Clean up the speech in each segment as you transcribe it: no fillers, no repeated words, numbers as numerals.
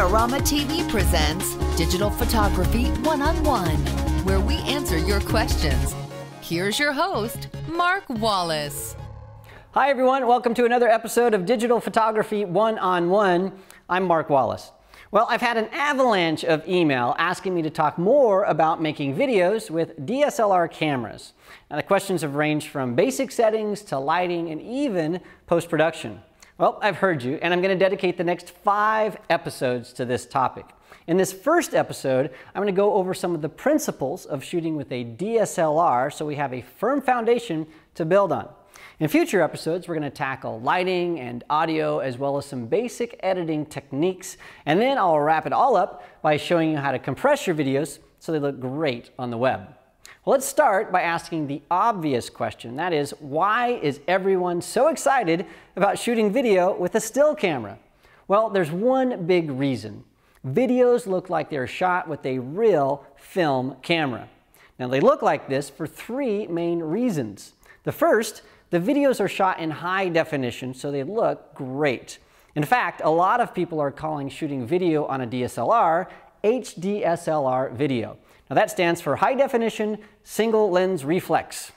Panorama TV presents Digital Photography One-on-One, where we answer your questions. Here's your host, Mark Wallace. Hi everyone, welcome to another episode of Digital Photography One-on-One. I'm Mark Wallace. Well, I've had an avalanche of email asking me to talk more about making videos with DSLR cameras. Now, the questions have ranged from basic settings to lighting and even post-production. Well, I've heard you, and I'm going to dedicate the next 5 episodes to this topic. In this first episode, I'm going to go over some of the principles of shooting with a DSLR so we have a firm foundation to build on. In future episodes, we're going to tackle lighting and audio as well as some basic editing techniques, and then I'll wrap it all up by showing you how to compress your videos so they look great on the web. Well, let's start by asking the obvious question. That is, why is everyone so excited about shooting video with a still camera? Well, there's one big reason. Videos look like they're shot with a real film camera. Now, they look like this for 3 main reasons. The first, the videos are shot in high definition, so they look great. In fact, a lot of people are calling shooting video on a DSLR HDSLR video. Now that stands for high definition single lens reflex.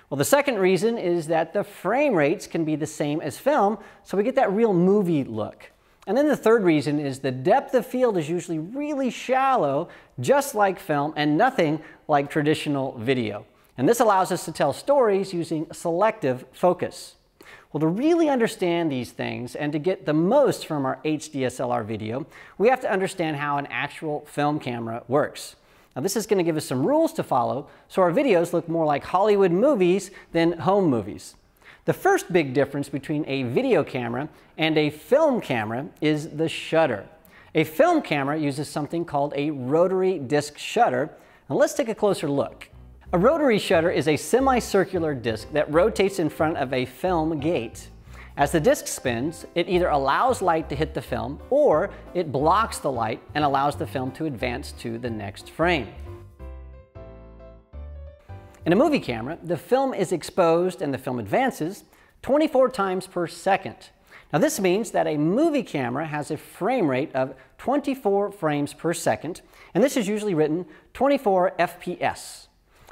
Well, the second reason is that the frame rates can be the same as film, so we get that real movie look. And then the third reason is the depth of field is usually really shallow, just like film, and nothing like traditional video. And this allows us to tell stories using selective focus. Well, to really understand these things and to get the most from our HDSLR video, we have to understand how an actual film camera works. Now, this is going to give us some rules to follow so our videos look more like Hollywood movies than home movies. The first big difference between a video camera and a film camera is the shutter. A film camera uses something called a rotary disc shutter. Now, let's take a closer look. A rotary shutter is a semicircular disc that rotates in front of a film gate. As the disc spins, it either allows light to hit the film or it blocks the light and allows the film to advance to the next frame. In a movie camera, the film is exposed and the film advances 24 times per second. Now this means that a movie camera has a frame rate of 24 frames per second, and this is usually written 24 FPS.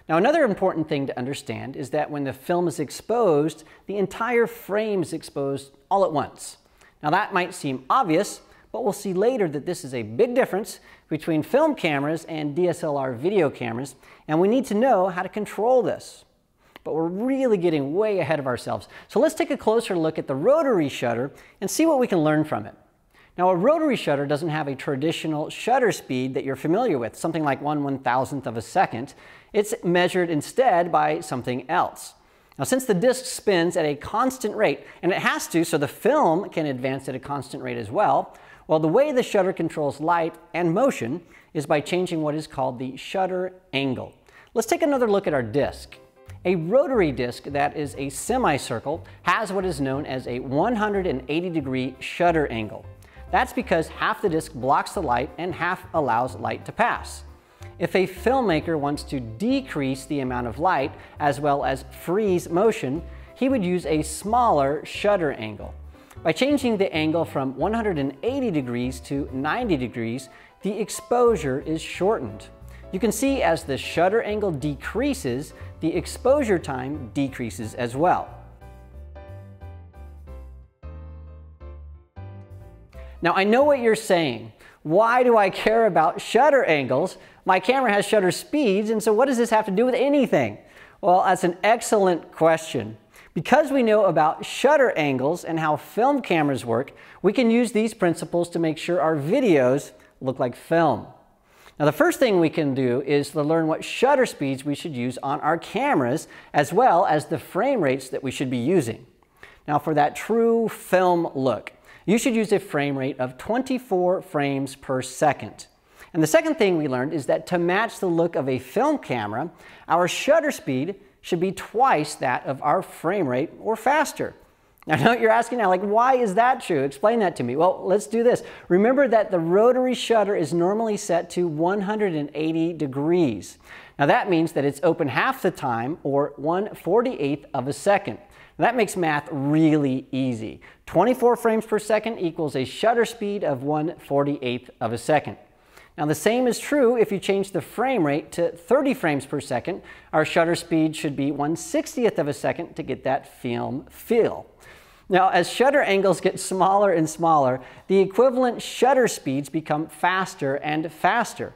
Now, another important thing to understand is that when the film is exposed, the entire frame is exposed all at once. Now, that might seem obvious, but we'll see later that this is a big difference between film cameras and DSLR video cameras, and we need to know how to control this. But we're really getting way ahead of ourselves. So let's take a closer look at the rotary shutter and see what we can learn from it. Now, a rotary shutter doesn't have a traditional shutter speed that you're familiar with, something like 1/1000th of a second. It's measured instead by something else. Now, since the disc spins at a constant rate, and it has to so the film can advance at a constant rate as well, well, the way the shutter controls light and motion is by changing what is called the shutter angle. Let's take another look at our disc. A rotary disc that is a semicircle has what is known as a 180-degree shutter angle. That's because half the disc blocks the light and half allows light to pass. If a filmmaker wants to decrease the amount of light as well as freeze motion, he would use a smaller shutter angle. By changing the angle from 180 degrees to 90 degrees, the exposure is shortened. You can see as the shutter angle decreases, the exposure time decreases as well. Now, I know what you're saying. Why do I care about shutter angles? My camera has shutter speeds, and so what does this have to do with anything? Well, that's an excellent question. Because we know about shutter angles and how film cameras work, we can use these principles to make sure our videos look like film. Now, the first thing we can do is to learn what shutter speeds we should use on our cameras, as well as the frame rates that we should be using. Now, for that true film look, you should use a frame rate of 24 frames per second. And the second thing we learned is that to match the look of a film camera, our shutter speed should be twice that of our frame rate or faster. Now, I know what you're asking now, like, why is that true? Explain that to me. Well, let's do this. Remember that the rotary shutter is normally set to 180 degrees. Now, that means that it's open half the time, or 1/48th of a second. That makes math really easy. 24 frames per second equals a shutter speed of 1/48 of a second. Now the same is true if you change the frame rate to 30 frames per second. Our shutter speed should be 1/60th of a second to get that film feel. Now as shutter angles get smaller and smaller, the equivalent shutter speeds become faster and faster.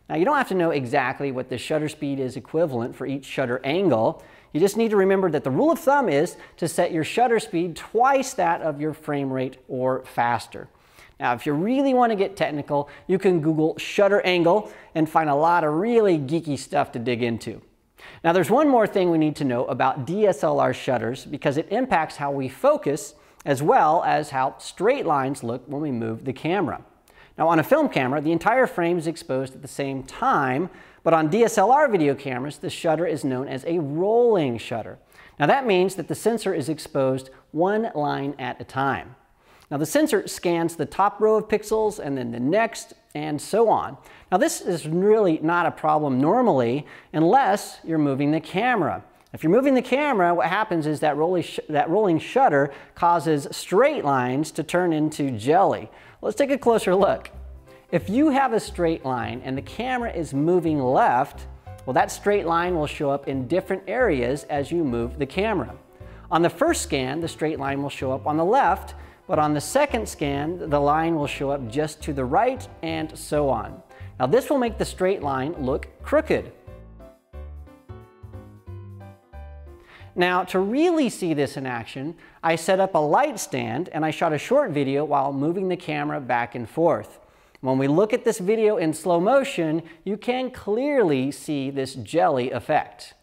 Now you don't have to know exactly what the shutter speed is equivalent for each shutter angle. You just need to remember that the rule of thumb is to set your shutter speed twice that of your frame rate or faster. Now, if you really want to get technical, you can Google shutter angle and find a lot of really geeky stuff to dig into. Now, there's one more thing we need to know about DSLR shutters because it impacts how we focus as well as how straight lines look when we move the camera. Now, on a film camera, the entire frame is exposed at the same time, but on DSLR video cameras, the shutter is known as a rolling shutter. Now, that means that the sensor is exposed one line at a time. Now, the sensor scans the top row of pixels and then the next, and so on. Now, this is really not a problem normally unless you're moving the camera. If you're moving the camera, what happens is that rolling shutter causes straight lines to turn into jelly. Let's take a closer look. If you have a straight line and the camera is moving left, well, that straight line will show up in different areas as you move the camera. On the first scan, the straight line will show up on the left, but on the second scan, the line will show up just to the right, and so on. Now, this will make the straight line look crooked. Now, to really see this in action, I set up a light stand and I shot a short video while moving the camera back and forth. When we look at this video in slow motion, you can clearly see this jelly effect.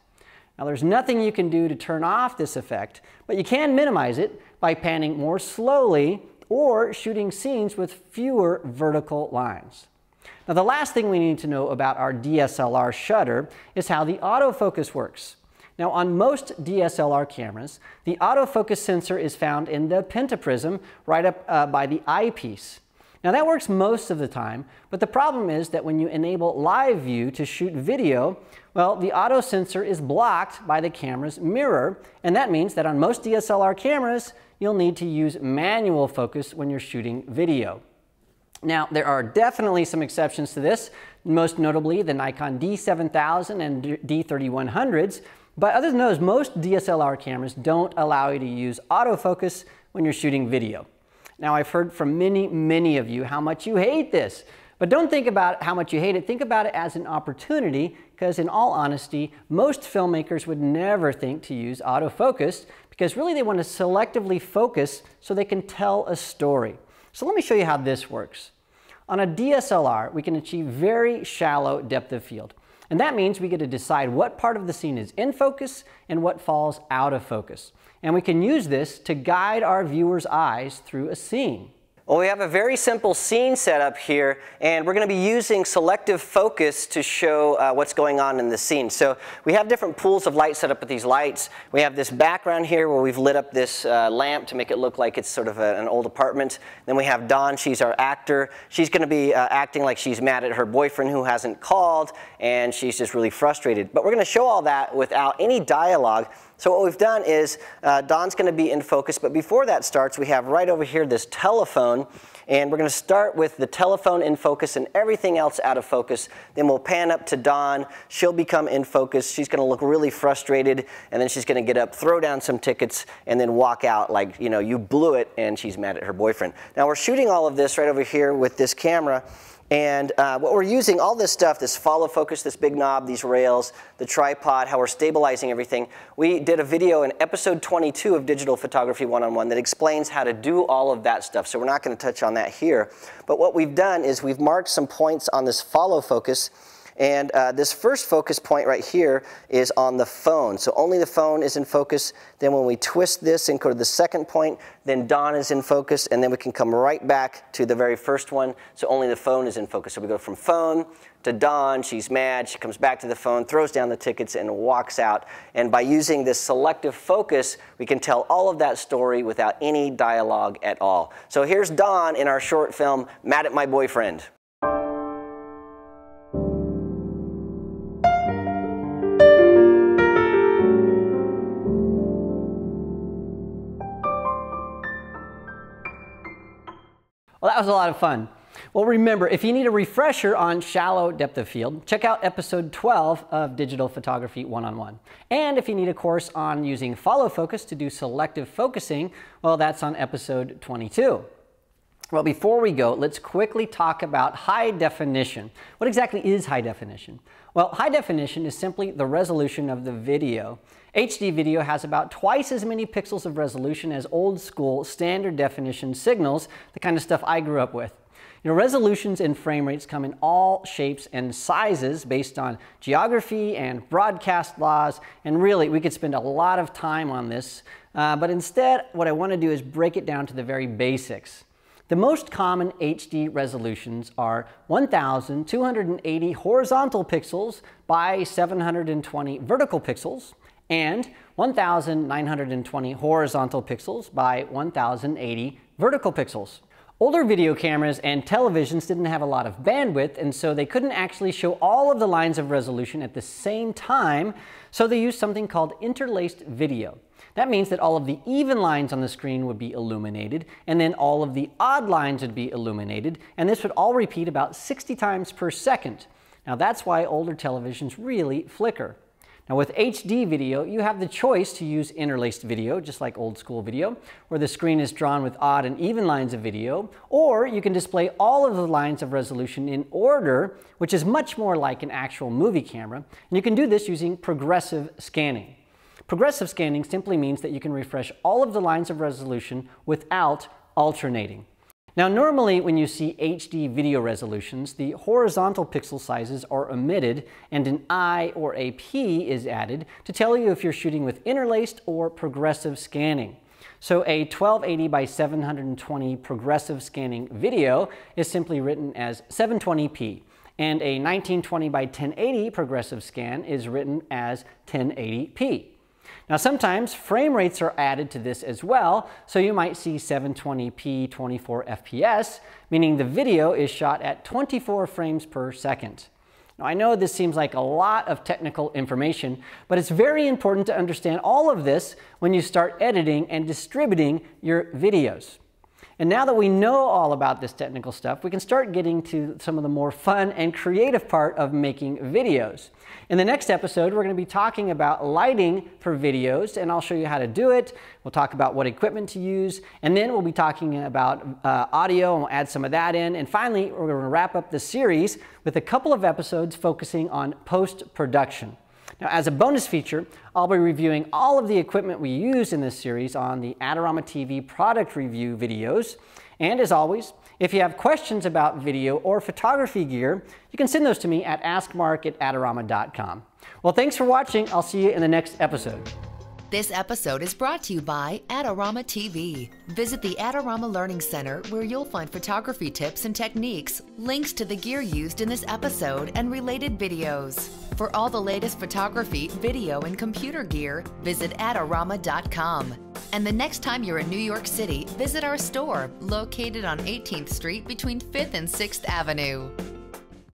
Now, there's nothing you can do to turn off this effect, but you can minimize it by panning more slowly or shooting scenes with fewer vertical lines. Now, the last thing we need to know about our DSLR shutter is how the autofocus works. Now, on most DSLR cameras, the autofocus sensor is found in the pentaprism right up by the eyepiece. Now, that works most of the time, but the problem is that when you enable live view to shoot video, well, the auto sensor is blocked by the camera's mirror, and that means that on most DSLR cameras, you'll need to use manual focus when you're shooting video. Now, there are definitely some exceptions to this, most notably the Nikon D7000 and D3100s, but other than those, most DSLR cameras don't allow you to use autofocus when you're shooting video. Now, I've heard from many of you how much you hate this, but don't think about how much you hate it. Think about it as an opportunity, because in all honesty, most filmmakers would never think to use autofocus because really they want to selectively focus so they can tell a story. So let me show you how this works. On a DSLR, we can achieve very shallow depth of field. And that means we get to decide what part of the scene is in focus and what falls out of focus. And we can use this to guide our viewers' eyes through a scene. Well, we have a very simple scene setup here, and we're going to be using selective focus to show what's going on in the scene. So we have different pools of light set up with these lights. We have this background here where we've lit up this lamp to make it look like it's sort of an old apartment. Then we have Dawn, she's our actor. She's going to be acting like she's mad at her boyfriend who hasn't called, and she's just really frustrated. But we're going to show all that without any dialogue. So what we've done is Dawn's going to be in focus, but before that starts, we have right over here this telephone, and we're going to start with the telephone in focus and everything else out of focus. Then we'll pan up to Dawn. She'll become in focus. She's going to look really frustrated, and then she's going to get up, throw down some tickets, and then walk out like, you know, you blew it, and she's mad at her boyfriend. Now we're shooting all of this right over here with this camera. And what we're using, all this stuff, this follow focus, this big knob, these rails, the tripod, how we're stabilizing everything. We did a video in episode 22 of Digital Photography 101 that explains how to do all of that stuff. So we're not going to touch on that here. But what we've done is we've marked some points on this follow focus. And this first focus point right here is on the phone. So only the phone is in focus. Then when we twist this and go to the second point, then Dawn is in focus. And then we can come right back to the very first one. So only the phone is in focus. So we go from phone to Dawn. She's mad. She comes back to the phone, throws down the tickets, and walks out. And by using this selective focus, we can tell all of that story without any dialogue at all. So here's Dawn in our short film, Mad at My Boyfriend. was a lot of fun. Well, remember, if you need a refresher on shallow depth of field, check out episode 12 of Digital Photography 101. And if you need a course on using follow focus to do selective focusing, well, that's on episode 22. Well, before we go, let's quickly talk about high definition. What exactly is high definition? Well, high definition is simply the resolution of the video. HD video has about twice as many pixels of resolution as old school standard definition signals, the kind of stuff I grew up with. Resolutions and frame rates come in all shapes and sizes based on geography and broadcast laws, and really we could spend a lot of time on this, but instead what I want to do is break it down to the very basics. The most common HD resolutions are 1,280 horizontal pixels by 720 vertical pixels and 1,920 horizontal pixels by 1,080 vertical pixels. Older video cameras and televisions didn't have a lot of bandwidth, and so they couldn't actually show all of the lines of resolution at the same time, so they used something called interlaced video. That means that all of the even lines on the screen would be illuminated, and then all of the odd lines would be illuminated, and this would all repeat about 60 times per second. Now that's why older televisions really flicker. Now with HD video, you have the choice to use interlaced video, just like old school video, where the screen is drawn with odd and even lines of video, or you can display all of the lines of resolution in order, which is much more like an actual movie camera, and you can do this using progressive scanning. Progressive scanning simply means that you can refresh all of the lines of resolution without alternating. Now normally when you see HD video resolutions, the horizontal pixel sizes are omitted and an I or a P is added to tell you if you're shooting with interlaced or progressive scanning. So a 1280 by 720 progressive scanning video is simply written as 720p, and a 1920 by 1080 progressive scan is written as 1080p. Now sometimes frame rates are added to this as well, so you might see 720p 24 FPS, meaning the video is shot at 24 frames per second. Now I know this seems like a lot of technical information, but it's very important to understand all of this when you start editing and distributing your videos. And now that we know all about this technical stuff, we can start getting to some of the more fun and creative part of making videos. In the next episode, we're going to be talking about lighting for videos, and I'll show you how to do it. We'll talk about what equipment to use, and then we'll be talking about audio, and we'll add some of that in. And finally, we're going to wrap up the series with a couple of episodes focusing on post-production. Now, as a bonus feature, I'll be reviewing all of the equipment we use in this series on the Adorama TV product review videos. And as always, if you have questions about video or photography gear, you can send those to me at askmark@adorama.com. Well, thanks for watching. I'll see you in the next episode. This episode is brought to you by Adorama TV. Visit the Adorama Learning Center where you'll find photography tips and techniques, links to the gear used in this episode, and related videos. For all the latest photography, video, and computer gear, visit adorama.com. And the next time you're in New York City, visit our store located on 18th Street between 5th and 6th Avenue.